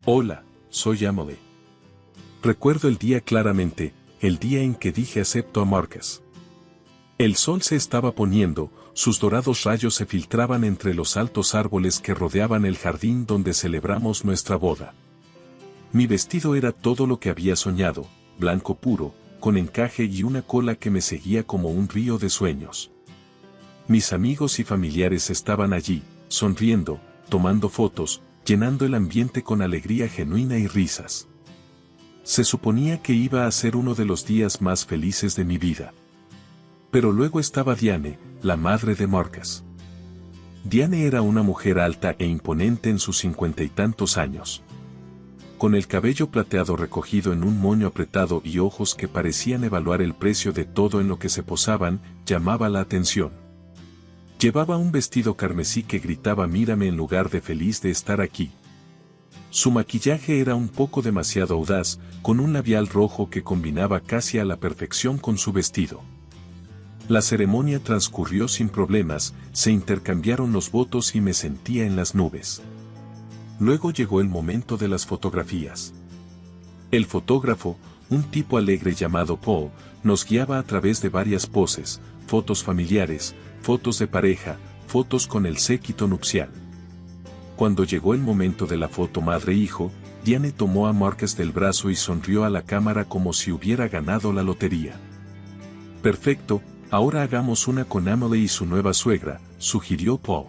Hola, soy Emily. Recuerdo el día claramente, el día en que dije acepto a Marcus. El sol se estaba poniendo, sus dorados rayos se filtraban entre los altos árboles que rodeaban el jardín donde celebramos nuestra boda. Mi vestido era todo lo que había soñado, blanco puro, con encaje y una cola que me seguía como un río de sueños. Mis amigos y familiares estaban allí, sonriendo, tomando fotos, llenando el ambiente con alegría genuina y risas. Se suponía que iba a ser uno de los días más felices de mi vida. Pero luego estaba Diane, la madre de Marcus. Diane era una mujer alta e imponente en sus 50 y tantos años. Con el cabello plateado recogido en un moño apretado y ojos que parecían evaluar el precio de todo en lo que se posaban, llamaba la atención. Llevaba un vestido carmesí que gritaba mírame en lugar de feliz de estar aquí. Su maquillaje era un poco demasiado audaz, con un labial rojo que combinaba casi a la perfección con su vestido. La ceremonia transcurrió sin problemas, se intercambiaron los votos y me sentía en las nubes. Luego llegó el momento de las fotografías. El fotógrafo, un tipo alegre llamado Paul, nos guiaba a través de varias poses, fotos familiares, fotos de pareja, fotos con el séquito nupcial. Cuando llegó el momento de la foto madre-hijo, Diane tomó a Marcus del brazo y sonrió a la cámara como si hubiera ganado la lotería. Perfecto, ahora hagamos una con Emily y su nueva suegra, sugirió Paul.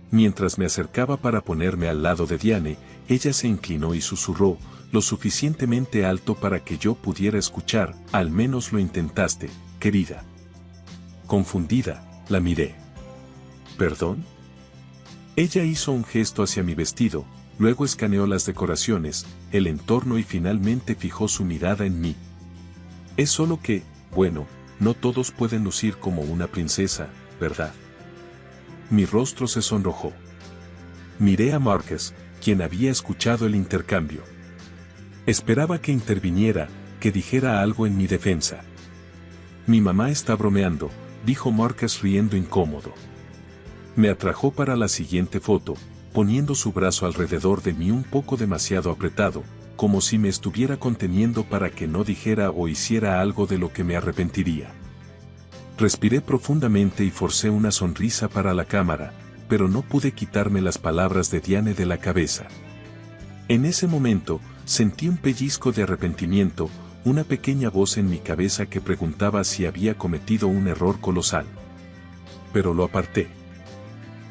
Mientras me acercaba para ponerme al lado de Diane, ella se inclinó y susurró, lo suficientemente alto para que yo pudiera escuchar, al menos lo intentaste, querida. Confundida, la miré. ¿Perdón? Ella hizo un gesto hacia mi vestido, luego escaneó las decoraciones, el entorno y finalmente fijó su mirada en mí. Es solo que, bueno, no todos pueden lucir como una princesa, ¿verdad? Mi rostro se sonrojó. Miré a Marcus, quien había escuchado el intercambio. Esperaba que interviniera, que dijera algo en mi defensa. Mi mamá está bromeando, dijo Marcus riendo incómodo. Me atrajo para la siguiente foto, poniendo su brazo alrededor de mí un poco demasiado apretado, como si me estuviera conteniendo para que no dijera o hiciera algo de lo que me arrepentiría. Respiré profundamente y forcé una sonrisa para la cámara, pero no pude quitarme las palabras de Diane de la cabeza. En ese momento, sentí un pellizco de arrepentimiento, una pequeña voz en mi cabeza que preguntaba si había cometido un error colosal. Pero lo aparté.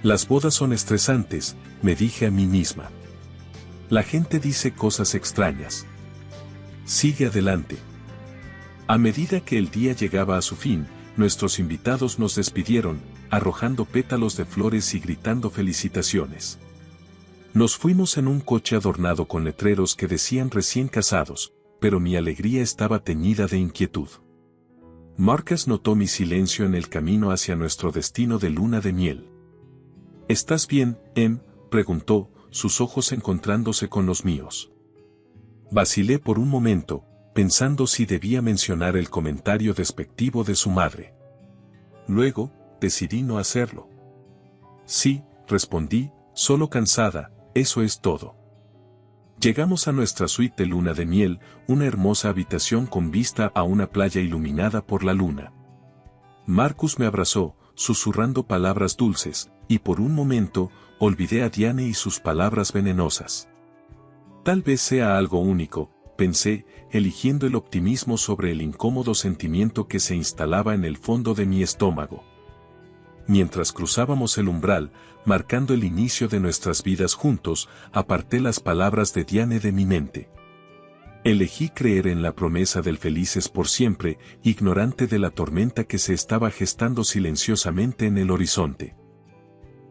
Las bodas son estresantes, me dije a mí misma. La gente dice cosas extrañas. Sigue adelante. A medida que el día llegaba a su fin, nuestros invitados nos despidieron, arrojando pétalos de flores y gritando felicitaciones. Nos fuimos en un coche adornado con letreros que decían recién casados, pero mi alegría estaba teñida de inquietud. Marcus notó mi silencio en el camino hacia nuestro destino de luna de miel. ¿Estás bien, Em? Preguntó, sus ojos encontrándose con los míos. Vacilé por un momento, pensando si debía mencionar el comentario despectivo de su madre. Luego, decidí no hacerlo. Sí, respondí, solo cansada, eso es todo. Llegamos a nuestra suite de luna de miel, una hermosa habitación con vista a una playa iluminada por la luna. Marcus me abrazó, susurrando palabras dulces, y por un momento, olvidé a Diane y sus palabras venenosas. Tal vez sea algo único, pensé, eligiendo el optimismo sobre el incómodo sentimiento que se instalaba en el fondo de mi estómago. Mientras cruzábamos el umbral, marcando el inicio de nuestras vidas juntos, aparté las palabras de Diane de mi mente. Elegí creer en la promesa del felices por siempre, ignorante de la tormenta que se estaba gestando silenciosamente en el horizonte.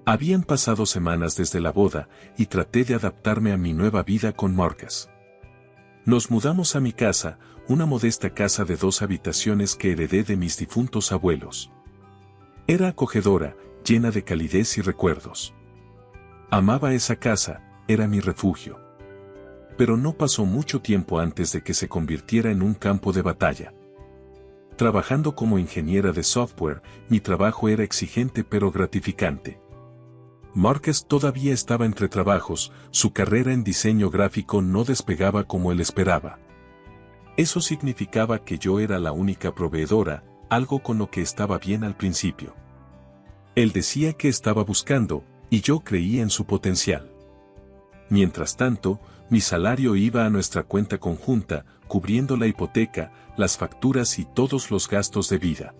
Habían pasado semanas desde la boda, y traté de adaptarme a mi nueva vida con Marcus. Nos mudamos a mi casa, una modesta casa de 2 habitaciones que heredé de mis difuntos abuelos. Era acogedora, llena de calidez y recuerdos. Amaba esa casa, era mi refugio. Pero no pasó mucho tiempo antes de que se convirtiera en un campo de batalla. Trabajando como ingeniera de software, mi trabajo era exigente pero gratificante. Marcus todavía estaba entre trabajos, su carrera en diseño gráfico no despegaba como él esperaba. Eso significaba que yo era la única proveedora, algo con lo que estaba bien al principio. Él decía que estaba buscando, y yo creía en su potencial. Mientras tanto, mi salario iba a nuestra cuenta conjunta, cubriendo la hipoteca, las facturas y todos los gastos de vida.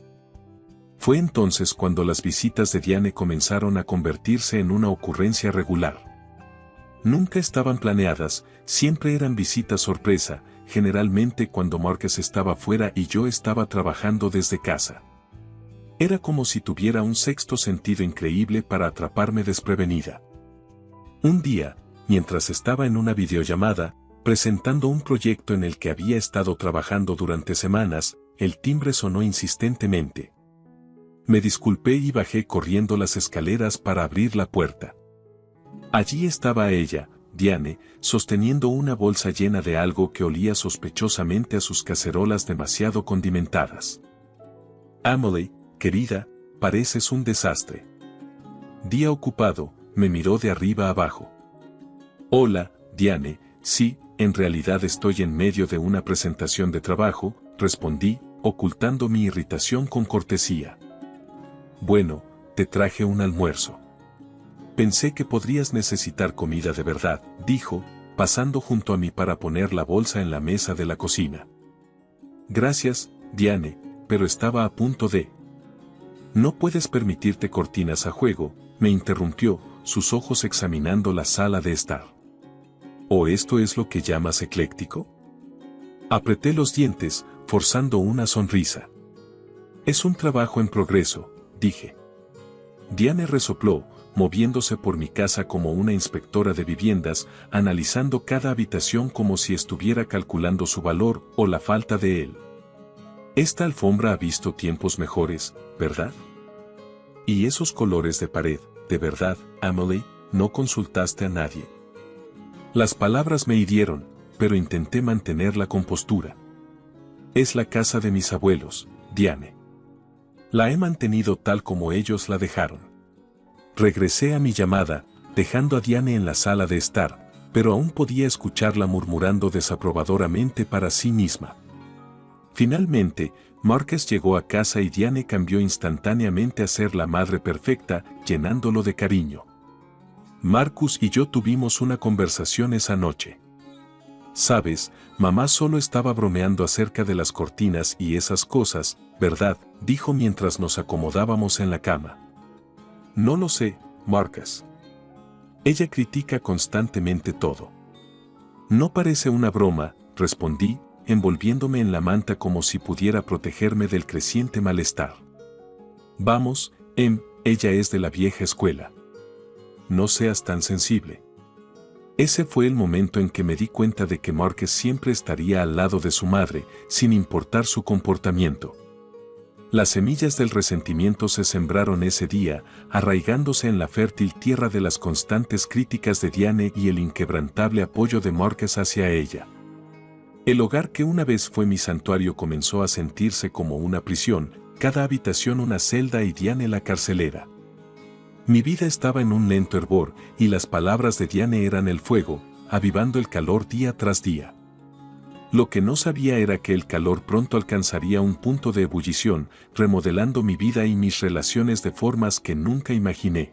Fue entonces cuando las visitas de Diane comenzaron a convertirse en una ocurrencia regular. Nunca estaban planeadas, siempre eran visitas sorpresa, generalmente cuando Marcus estaba fuera y yo estaba trabajando desde casa. Era como si tuviera un sexto sentido increíble para atraparme desprevenida. Un día, mientras estaba en una videollamada, presentando un proyecto en el que había estado trabajando durante semanas, el timbre sonó insistentemente. Me disculpé y bajé corriendo las escaleras para abrir la puerta. Allí estaba ella, Diane, sosteniendo una bolsa llena de algo que olía sospechosamente a sus cacerolas demasiado condimentadas. Emily, querida, pareces un desastre. Día ocupado, me miró de arriba abajo. Hola, Diane, sí, en realidad estoy en medio de una presentación de trabajo, respondí, ocultando mi irritación con cortesía. Bueno, te traje un almuerzo. Pensé que podrías necesitar comida de verdad, dijo, pasando junto a mí para poner la bolsa en la mesa de la cocina. Gracias, Diane, pero estaba a punto de... No puedes permitirte cortinas a juego, me interrumpió, sus ojos examinando la sala de estar. ¿O esto es lo que llamas ecléctico? Apreté los dientes, forzando una sonrisa. Es un trabajo en progreso, dije. Diane resopló, moviéndose por mi casa como una inspectora de viviendas, analizando cada habitación como si estuviera calculando su valor o la falta de él. Esta alfombra ha visto tiempos mejores, ¿verdad? Y esos colores de pared, de verdad, Emily, no consultaste a nadie. Las palabras me hirieron, pero intenté mantener la compostura. Es la casa de mis abuelos, Diane. La he mantenido tal como ellos la dejaron. Regresé a mi llamada, dejando a Diane en la sala de estar, pero aún podía escucharla murmurando desaprobadoramente para sí misma. Finalmente, Marcus llegó a casa y Diane cambió instantáneamente a ser la madre perfecta, llenándolo de cariño. Marcus y yo tuvimos una conversación esa noche. Sabes, mamá solo estaba bromeando acerca de las cortinas y esas cosas, ¿verdad?, dijo mientras nos acomodábamos en la cama. No lo sé, Marcus. Ella critica constantemente todo. No parece una broma, respondí, envolviéndome en la manta como si pudiera protegerme del creciente malestar. Vamos, ella es de la vieja escuela. No seas tan sensible. Ese fue el momento en que me di cuenta de que Marcus siempre estaría al lado de su madre, sin importar su comportamiento. Las semillas del resentimiento se sembraron ese día, arraigándose en la fértil tierra de las constantes críticas de Diane y el inquebrantable apoyo de Marcus hacia ella. El hogar que una vez fue mi santuario comenzó a sentirse como una prisión, cada habitación una celda y Diane la carcelera. Mi vida estaba en un lento hervor, y las palabras de Diane eran el fuego, avivando el calor día tras día. Lo que no sabía era que el calor pronto alcanzaría un punto de ebullición, remodelando mi vida y mis relaciones de formas que nunca imaginé.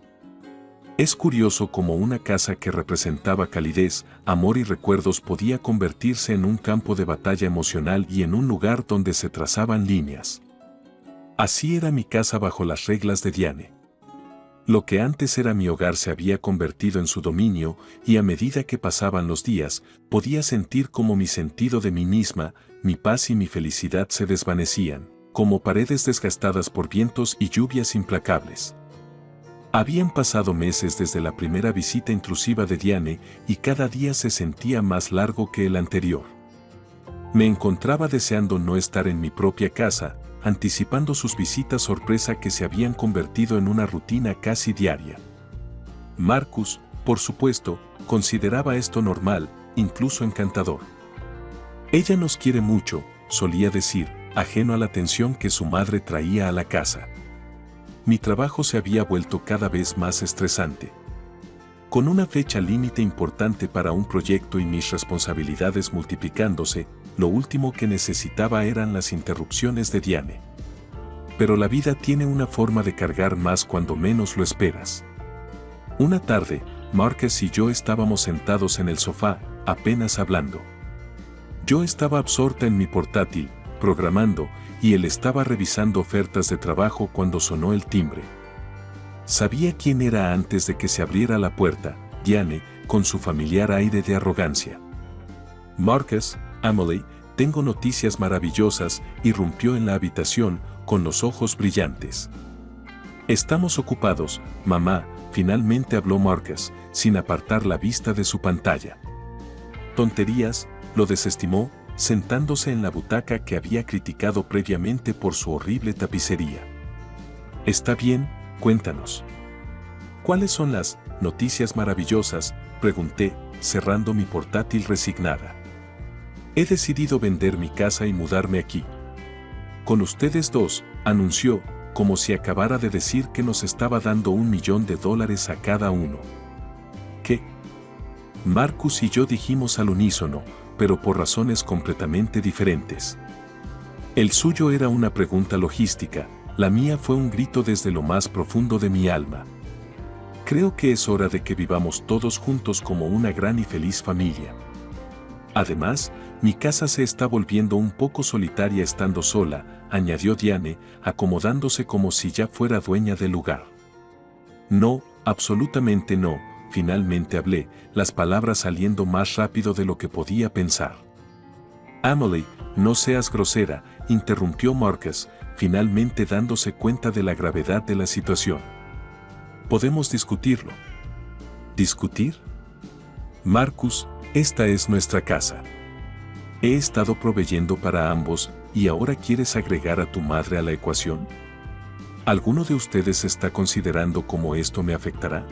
Es curioso cómo una casa que representaba calidez, amor y recuerdos podía convertirse en un campo de batalla emocional y en un lugar donde se trazaban líneas. Así era mi casa bajo las reglas de Diane. Lo que antes era mi hogar se había convertido en su dominio, y a medida que pasaban los días, podía sentir como mi sentido de mí misma, mi paz y mi felicidad se desvanecían, como paredes desgastadas por vientos y lluvias implacables. Habían pasado meses desde la primera visita intrusiva de Diane, y cada día se sentía más largo que el anterior. Me encontraba deseando no estar en mi propia casa, anticipando sus visitas sorpresa que se habían convertido en una rutina casi diaria. Marcus, por supuesto, consideraba esto normal, incluso encantador. Ella nos quiere mucho, solía decir, ajeno a la tensión que su madre traía a la casa. Mi trabajo se había vuelto cada vez más estresante. Con una fecha límite importante para un proyecto y mis responsabilidades multiplicándose, lo último que necesitaba eran las interrupciones de Diane. Pero la vida tiene una forma de cargar más cuando menos lo esperas. Una tarde, Marcus y yo estábamos sentados en el sofá, apenas hablando. Yo estaba absorta en mi portátil, programando, y él estaba revisando ofertas de trabajo cuando sonó el timbre. Sabía quién era antes de que se abriera la puerta, Diane, con su familiar aire de arrogancia. Marcus, Emily, tengo noticias maravillosas, irrumpió en la habitación, con los ojos brillantes. Estamos ocupados, mamá, finalmente habló Marcus, sin apartar la vista de su pantalla. Tonterías, lo desestimó, sentándose en la butaca que había criticado previamente por su horrible tapicería. Está bien, cuéntanos. ¿Cuáles son las noticias maravillosas?, pregunté, cerrando mi portátil resignada. He decidido vender mi casa y mudarme aquí. Con ustedes dos, anunció, como si acabara de decir que nos estaba dando $1 millón a cada uno. ¿Qué? Marcus y yo dijimos al unísono, pero por razones completamente diferentes. El suyo era una pregunta logística, la mía fue un grito desde lo más profundo de mi alma. Creo que es hora de que vivamos todos juntos como una gran y feliz familia. Además, mi casa se está volviendo un poco solitaria estando sola, añadió Diane, acomodándose como si ya fuera dueña del lugar. No, absolutamente no, finalmente hablé, las palabras saliendo más rápido de lo que podía pensar. Emily, no seas grosera, interrumpió Marcus, finalmente dándose cuenta de la gravedad de la situación. Podemos discutirlo. ¿Discutir? Marcus, esta es nuestra casa. He estado proveyendo para ambos, y ahora quieres agregar a tu madre a la ecuación. ¿Alguno de ustedes está considerando cómo esto me afectará?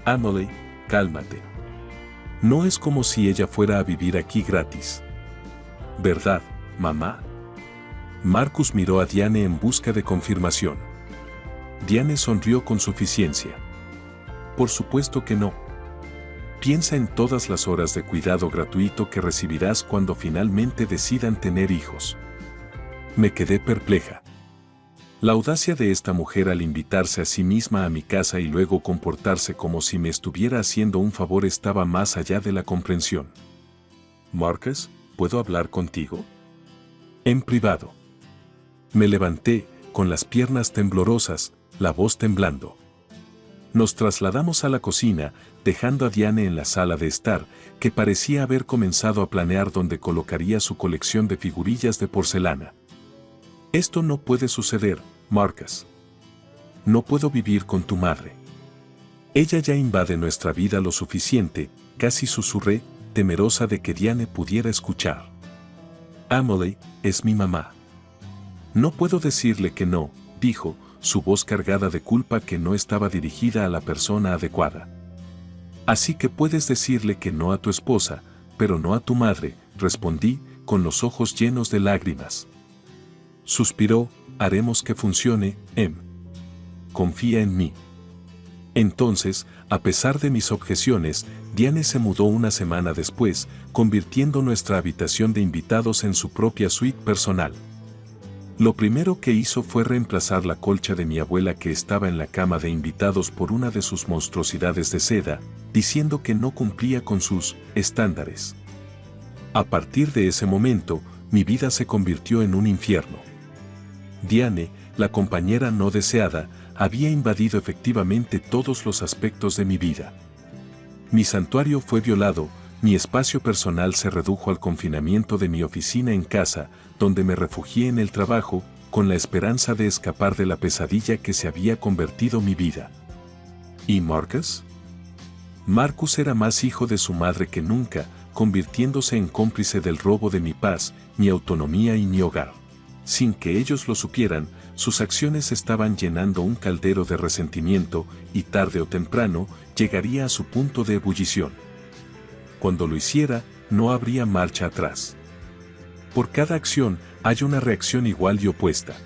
Emily, cálmate. No es como si ella fuera a vivir aquí gratis. ¿Verdad, mamá? Marcus miró a Diane en busca de confirmación. Diane sonrió con suficiencia. Por supuesto que no. Piensa en todas las horas de cuidado gratuito que recibirás cuando finalmente decidan tener hijos. Me quedé perpleja. La audacia de esta mujer al invitarse a sí misma a mi casa y luego comportarse como si me estuviera haciendo un favor estaba más allá de la comprensión. Marcus, ¿puedo hablar contigo? En privado. Me levanté, con las piernas temblorosas, la voz temblando. Nos trasladamos a la cocina, dejando a Diane en la sala de estar, que parecía haber comenzado a planear dónde colocaría su colección de figurillas de porcelana. Esto no puede suceder, Marcus. No puedo vivir con tu madre. Ella ya invade nuestra vida lo suficiente, casi susurré, temerosa de que Diane pudiera escuchar. Emily, es mi mamá. No puedo decirle que no, dijo, su voz cargada de culpa que no estaba dirigida a la persona adecuada. Así que puedes decirle que no a tu esposa, pero no a tu madre, respondí, con los ojos llenos de lágrimas. Suspiró, haremos que funcione, confía en mí. Entonces, a pesar de mis objeciones, Diane se mudó una semana después, convirtiendo nuestra habitación de invitados en su propia suite personal. Lo primero que hizo fue reemplazar la colcha de mi abuela que estaba en la cama de invitados por una de sus monstruosidades de seda, diciendo que no cumplía con sus estándares. A partir de ese momento, mi vida se convirtió en un infierno. Diane, la compañera no deseada, había invadido efectivamente todos los aspectos de mi vida. Mi santuario fue violado, mi espacio personal se redujo al confinamiento de mi oficina en casa, donde me refugié en el trabajo, con la esperanza de escapar de la pesadilla que se había convertido mi vida. ¿Y Marcus? Marcus era más hijo de su madre que nunca, convirtiéndose en cómplice del robo de mi paz, mi autonomía y mi hogar. Sin que ellos lo supieran, sus acciones estaban llenando un caldero de resentimiento, y tarde o temprano, llegaría a su punto de ebullición. Cuando lo hiciera, no habría marcha atrás. Por cada acción, hay una reacción igual y opuesta.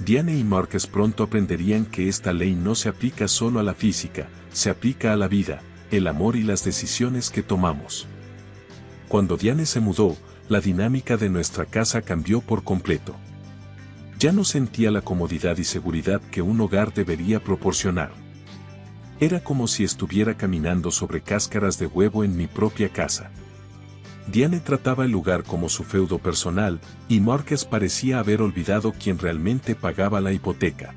Diane y Marcus pronto aprenderían que esta ley no se aplica solo a la física, se aplica a la vida, el amor y las decisiones que tomamos. Cuando Diane se mudó, la dinámica de nuestra casa cambió por completo. Ya no sentía la comodidad y seguridad que un hogar debería proporcionar. Era como si estuviera caminando sobre cáscaras de huevo en mi propia casa. Diane trataba el lugar como su feudo personal, y Marcus parecía haber olvidado quién realmente pagaba la hipoteca.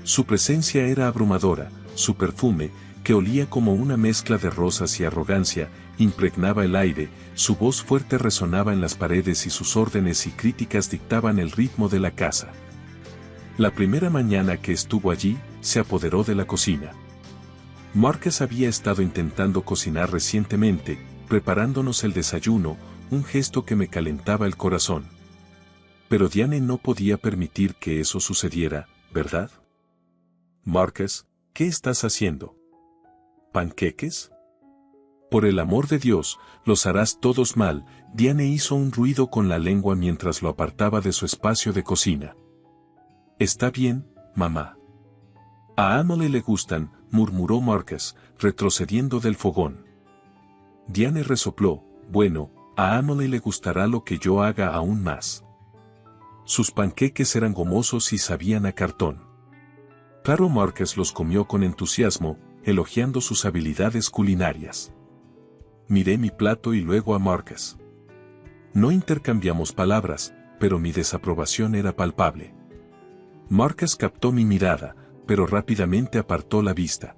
Su presencia era abrumadora, su perfume, que olía como una mezcla de rosas y arrogancia, impregnaba el aire, su voz fuerte resonaba en las paredes y sus órdenes y críticas dictaban el ritmo de la casa. La primera mañana que estuvo allí, se apoderó de la cocina. Marcus había estado intentando cocinar recientemente, preparándonos el desayuno, un gesto que me calentaba el corazón. Pero Diane no podía permitir que eso sucediera, ¿verdad? Marcus, ¿qué estás haciendo? ¿Panqueques? Por el amor de Dios, los harás todos mal. Diane hizo un ruido con la lengua mientras lo apartaba de su espacio de cocina. Está bien, mamá. A Emily le gustan, murmuró Marcus, retrocediendo del fogón. Diane resopló, bueno, a Emily le gustará lo que yo haga aún más. Sus panqueques eran gomosos y sabían a cartón. Claro, Marcus los comió con entusiasmo, elogiando sus habilidades culinarias. Miré mi plato y luego a Marcus. No intercambiamos palabras, pero mi desaprobación era palpable. Marcus captó mi mirada, pero rápidamente apartó la vista.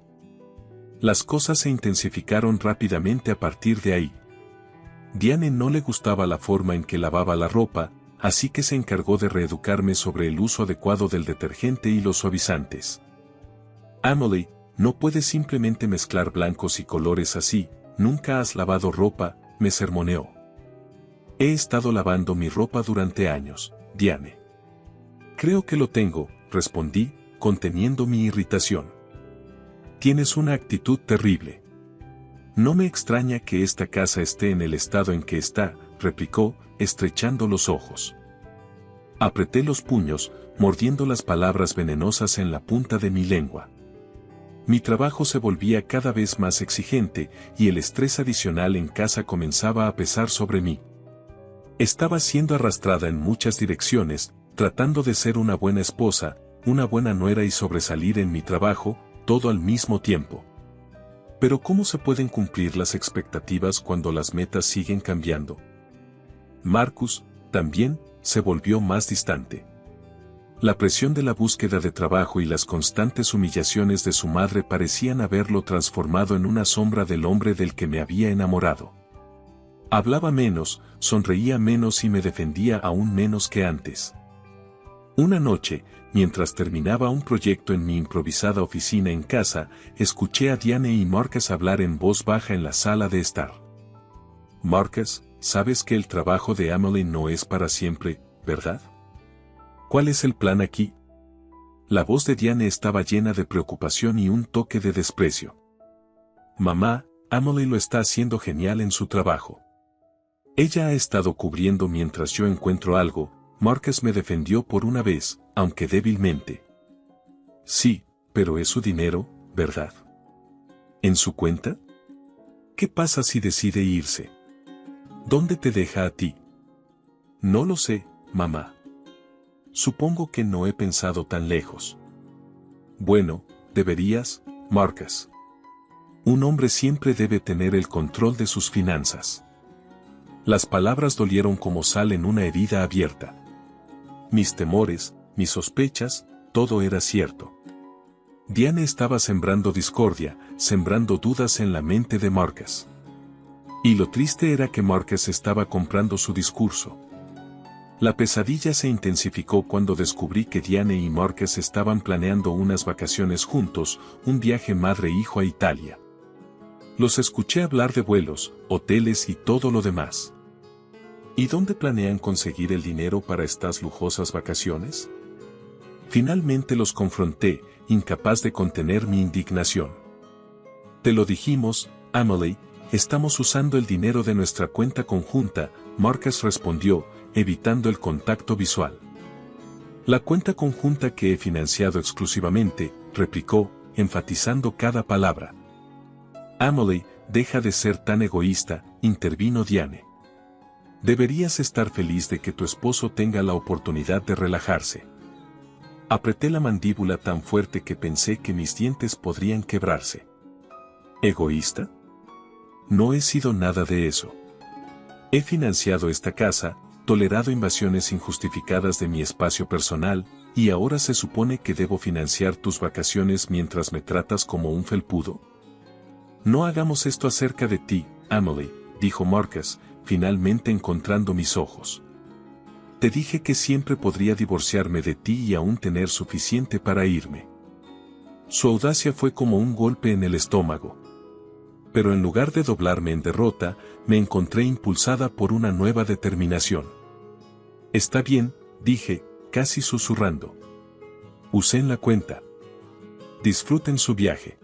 Las cosas se intensificaron rápidamente a partir de ahí. Diane no le gustaba la forma en que lavaba la ropa, así que se encargó de reeducarme sobre el uso adecuado del detergente y los suavizantes. Emily, no puedes simplemente mezclar blancos y colores así, nunca has lavado ropa, me sermoneó. He estado lavando mi ropa durante años, Diane. Creo que lo tengo, respondí, conteniendo mi irritación. Tienes una actitud terrible. No me extraña que esta casa esté en el estado en que está, replicó, estrechando los ojos. Apreté los puños, mordiendo las palabras venenosas en la punta de mi lengua. Mi trabajo se volvía cada vez más exigente, y el estrés adicional en casa comenzaba a pesar sobre mí. Estaba siendo arrastrada en muchas direcciones, tratando de ser una buena esposa, una buena nuera y sobresalir en mi trabajo, todo al mismo tiempo. Pero ¿cómo se pueden cumplir las expectativas cuando las metas siguen cambiando? Marcus, también, se volvió más distante. La presión de la búsqueda de trabajo y las constantes humillaciones de su madre parecían haberlo transformado en una sombra del hombre del que me había enamorado. Hablaba menos, sonreía menos y me defendía aún menos que antes. Una noche, mientras terminaba un proyecto en mi improvisada oficina en casa, escuché a Diane y Marcus hablar en voz baja en la sala de estar. Marcus, sabes que el trabajo de Emily no es para siempre, ¿verdad? ¿Cuál es el plan aquí? La voz de Diane estaba llena de preocupación y un toque de desprecio. Mamá, Emily lo está haciendo genial en su trabajo. Ella ha estado cubriendo mientras yo encuentro algo. Marcus me defendió por una vez, aunque débilmente. Sí, pero es su dinero, ¿verdad? ¿En su cuenta? ¿Qué pasa si decide irse? ¿Dónde te deja a ti? No lo sé, mamá. Supongo que no he pensado tan lejos. Bueno, deberías, Marcus. Un hombre siempre debe tener el control de sus finanzas. Las palabras dolieron como sal en una herida abierta. Mis temores, mis sospechas, todo era cierto. Diane estaba sembrando discordia, sembrando dudas en la mente de Marcus. Y lo triste era que Marcus estaba comprando su discurso. La pesadilla se intensificó cuando descubrí que Diane y Marcus estaban planeando unas vacaciones juntos, un viaje madre-hijo a Italia. Los escuché hablar de vuelos, hoteles y todo lo demás. ¿Y dónde planean conseguir el dinero para estas lujosas vacaciones? Finalmente los confronté, incapaz de contener mi indignación. Te lo dijimos, Emily, estamos usando el dinero de nuestra cuenta conjunta, Marcus respondió, evitando el contacto visual. La cuenta conjunta que he financiado exclusivamente, replicó, enfatizando cada palabra. Emily, deja de ser tan egoísta, intervino Diane. Deberías estar feliz de que tu esposo tenga la oportunidad de relajarse. Apreté la mandíbula tan fuerte que pensé que mis dientes podrían quebrarse. ¿Egoísta? No he sido nada de eso. He financiado esta casa, tolerado invasiones injustificadas de mi espacio personal, y ahora se supone que debo financiar tus vacaciones mientras me tratas como un felpudo. No hagamos esto acerca de ti, Emily, dijo Marcus, finalmente encontrando mis ojos. Te dije que siempre podría divorciarme de ti y aún tener suficiente para irme. Su audacia fue como un golpe en el estómago. Pero en lugar de doblarme en derrota, me encontré impulsada por una nueva determinación. Está bien, dije, casi susurrando. Usen la cuenta. Disfruten su viaje.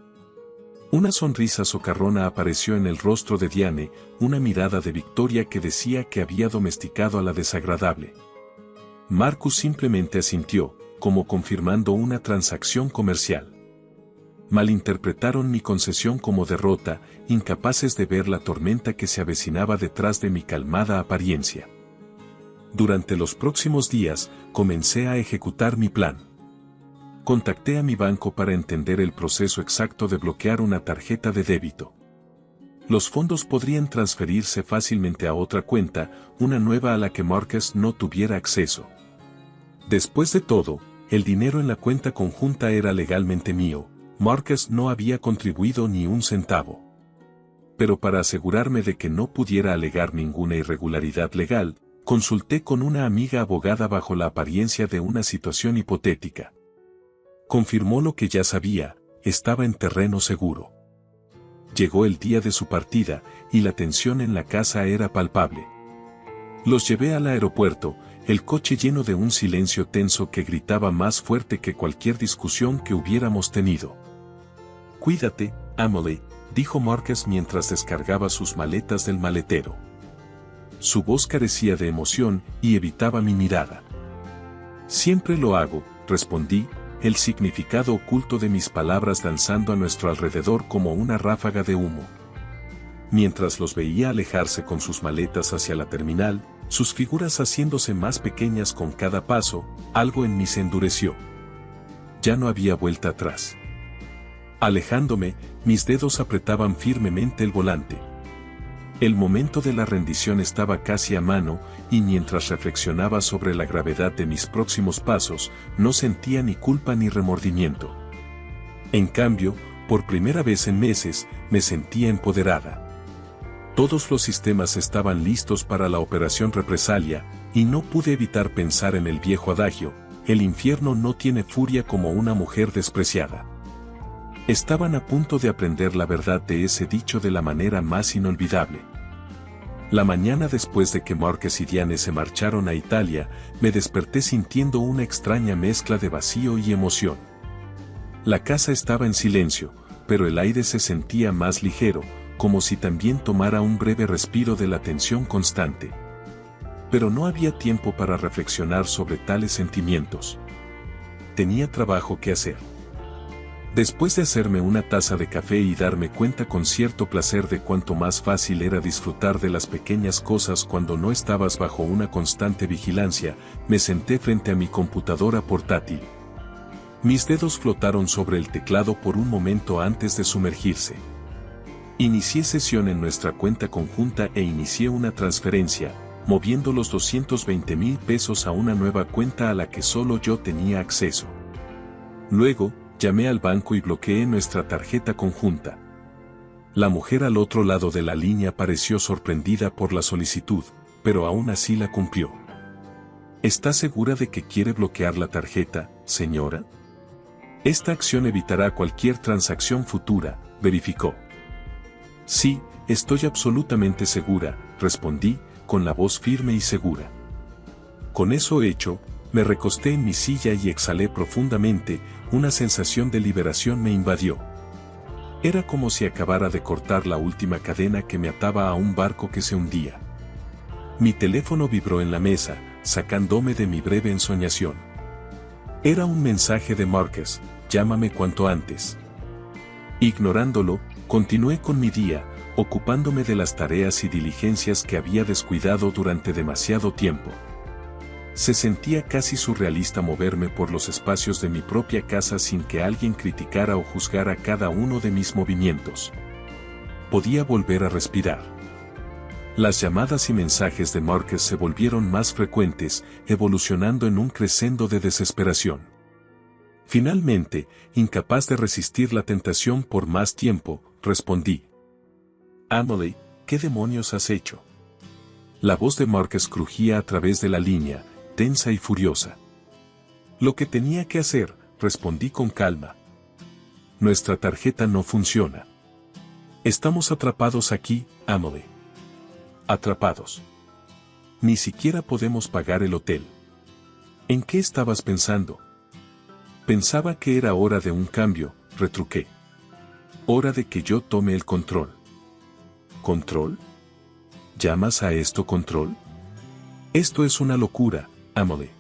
Una sonrisa socarrona apareció en el rostro de Diane, una mirada de victoria que decía que había domesticado a la desagradable. Marcus simplemente asintió, como confirmando una transacción comercial. Malinterpretaron mi concesión como derrota, incapaces de ver la tormenta que se avecinaba detrás de mi calmada apariencia. Durante los próximos días, comencé a ejecutar mi plan. Contacté a mi banco para entender el proceso exacto de bloquear una tarjeta de débito. Los fondos podrían transferirse fácilmente a otra cuenta, una nueva a la que Marcus no tuviera acceso. Después de todo, el dinero en la cuenta conjunta era legalmente mío. Marcus no había contribuido ni un centavo. Pero para asegurarme de que no pudiera alegar ninguna irregularidad legal, consulté con una amiga abogada bajo la apariencia de una situación hipotética. Confirmó lo que ya sabía, estaba en terreno seguro. Llegó el día de su partida, y la tensión en la casa era palpable. Los llevé al aeropuerto, el coche lleno de un silencio tenso que gritaba más fuerte que cualquier discusión que hubiéramos tenido. Cuídate, Emily, dijo Marcus mientras descargaba sus maletas del maletero. Su voz carecía de emoción y evitaba mi mirada. Siempre lo hago, respondí, el significado oculto de mis palabras danzando a nuestro alrededor como una ráfaga de humo. Mientras los veía alejarse con sus maletas hacia la terminal, sus figuras haciéndose más pequeñas con cada paso, algo en mí se endureció. Ya no había vuelta atrás. Alejándome, mis dedos apretaban firmemente el volante. El momento de la rendición estaba casi a mano, y mientras reflexionaba sobre la gravedad de mis próximos pasos, no sentía ni culpa ni remordimiento. En cambio, por primera vez en meses, me sentía empoderada. Todos los sistemas estaban listos para la operación represalia, y no pude evitar pensar en el viejo adagio, el infierno no tiene furia como una mujer despreciada. Estaban a punto de aprender la verdad de ese dicho de la manera más inolvidable. La mañana después de que Marcus y Diane se marcharon a Italia, me desperté sintiendo una extraña mezcla de vacío y emoción. La casa estaba en silencio, pero el aire se sentía más ligero, como si también tomara un breve respiro de la tensión constante. Pero no había tiempo para reflexionar sobre tales sentimientos. Tenía trabajo que hacer. Después de hacerme una taza de café y darme cuenta con cierto placer de cuánto más fácil era disfrutar de las pequeñas cosas cuando no estabas bajo una constante vigilancia, me senté frente a mi computadora portátil. Mis dedos flotaron sobre el teclado por un momento antes de sumergirse. Inicié sesión en nuestra cuenta conjunta e inicié una transferencia, moviendo los 220,000 pesos a una nueva cuenta a la que solo yo tenía acceso. Luego, llamé al banco y bloqueé nuestra tarjeta conjunta. La mujer al otro lado de la línea pareció sorprendida por la solicitud, pero aún así la cumplió. ¿Está segura de que quiere bloquear la tarjeta, señora? Esta acción evitará cualquier transacción futura, verificó. Sí, estoy absolutamente segura, respondí, con la voz firme y segura. Con eso hecho, me recosté en mi silla y exhalé profundamente, una sensación de liberación me invadió. Era como si acabara de cortar la última cadena que me ataba a un barco que se hundía. Mi teléfono vibró en la mesa, sacándome de mi breve ensoñación. Era un mensaje de Marcus: llámame cuanto antes. Ignorándolo, continué con mi día, ocupándome de las tareas y diligencias que había descuidado durante demasiado tiempo. Se sentía casi surrealista moverme por los espacios de mi propia casa sin que alguien criticara o juzgara cada uno de mis movimientos. Podía volver a respirar. Las llamadas y mensajes de Marcus se volvieron más frecuentes, evolucionando en un crescendo de desesperación. Finalmente, incapaz de resistir la tentación por más tiempo, respondí: Amelie, ¿qué demonios has hecho? La voz de Marcus crujía a través de la línea, tensa y furiosa. Lo que tenía que hacer, respondí con calma. Nuestra tarjeta no funciona. Estamos atrapados aquí, Amelie. Atrapados. Ni siquiera podemos pagar el hotel. ¿En qué estabas pensando? Pensaba que era hora de un cambio, retruqué. Hora de que yo tome el control. ¿Control? ¿Llamas a esto control? Esto es una locura, Amelie.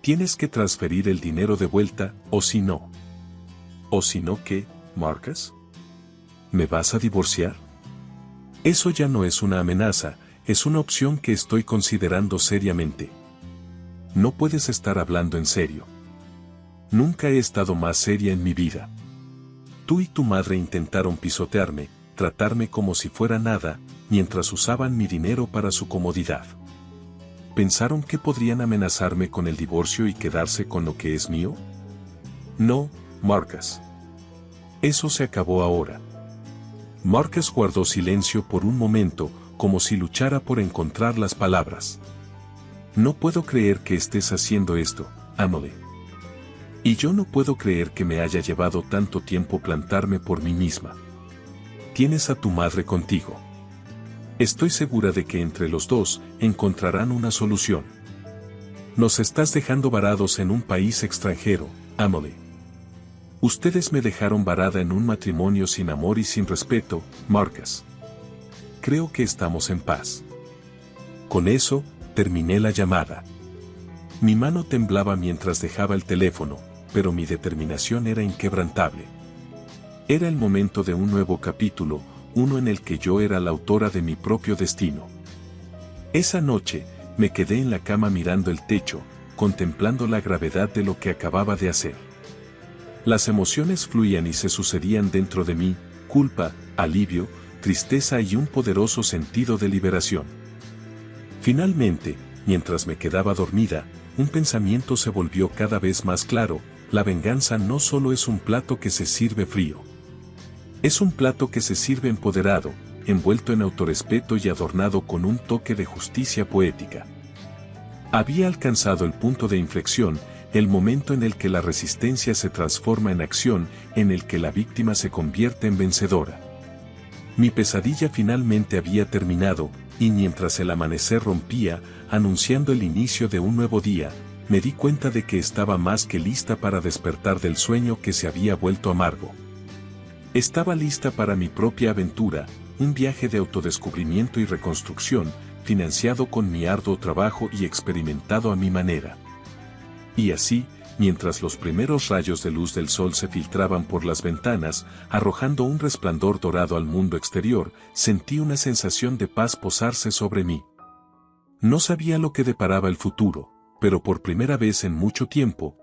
Tienes que transferir el dinero de vuelta, o si no. ¿O si no qué, Marcus? ¿Me vas a divorciar? Eso ya no es una amenaza, es una opción que estoy considerando seriamente. No puedes estar hablando en serio. Nunca he estado más seria en mi vida. Tú y tu madre intentaron pisotearme, tratarme como si fuera nada, mientras usaban mi dinero para su comodidad. ¿Pensaron que podrían amenazarme con el divorcio y quedarse con lo que es mío? No, Marcus. Eso se acabó ahora. Marcus guardó silencio por un momento, como si luchara por encontrar las palabras. No puedo creer que estés haciendo esto, Amelie. Y yo no puedo creer que me haya llevado tanto tiempo plantarme por mí misma. Tienes a tu madre contigo. Estoy segura de que entre los dos encontrarán una solución. Nos estás dejando varados en un país extranjero, Amelie. Ustedes me dejaron varada en un matrimonio sin amor y sin respeto, Marcus. Creo que estamos en paz. Con eso, terminé la llamada. Mi mano temblaba mientras dejaba el teléfono, pero mi determinación era inquebrantable. Era el momento de un nuevo capítulo, uno en el que yo era la autora de mi propio destino. Esa noche, me quedé en la cama mirando el techo, contemplando la gravedad de lo que acababa de hacer. Las emociones fluían y se sucedían dentro de mí: culpa, alivio, tristeza y un poderoso sentido de liberación. Finalmente, mientras me quedaba dormida, un pensamiento se volvió cada vez más claro: la venganza no solo es un plato que se sirve frío. Es un plato que se sirve empoderado, envuelto en autorrespeto y adornado con un toque de justicia poética. Había alcanzado el punto de inflexión, el momento en el que la resistencia se transforma en acción, en el que la víctima se convierte en vencedora. Mi pesadilla finalmente había terminado, y mientras el amanecer rompía, anunciando el inicio de un nuevo día, me di cuenta de que estaba más que lista para despertar del sueño que se había vuelto amargo. Estaba lista para mi propia aventura, un viaje de autodescubrimiento y reconstrucción, financiado con mi arduo trabajo y experimentado a mi manera. Y así, mientras los primeros rayos de luz del sol se filtraban por las ventanas, arrojando un resplandor dorado al mundo exterior, sentí una sensación de paz posarse sobre mí. No sabía lo que deparaba el futuro, pero por primera vez en mucho tiempo,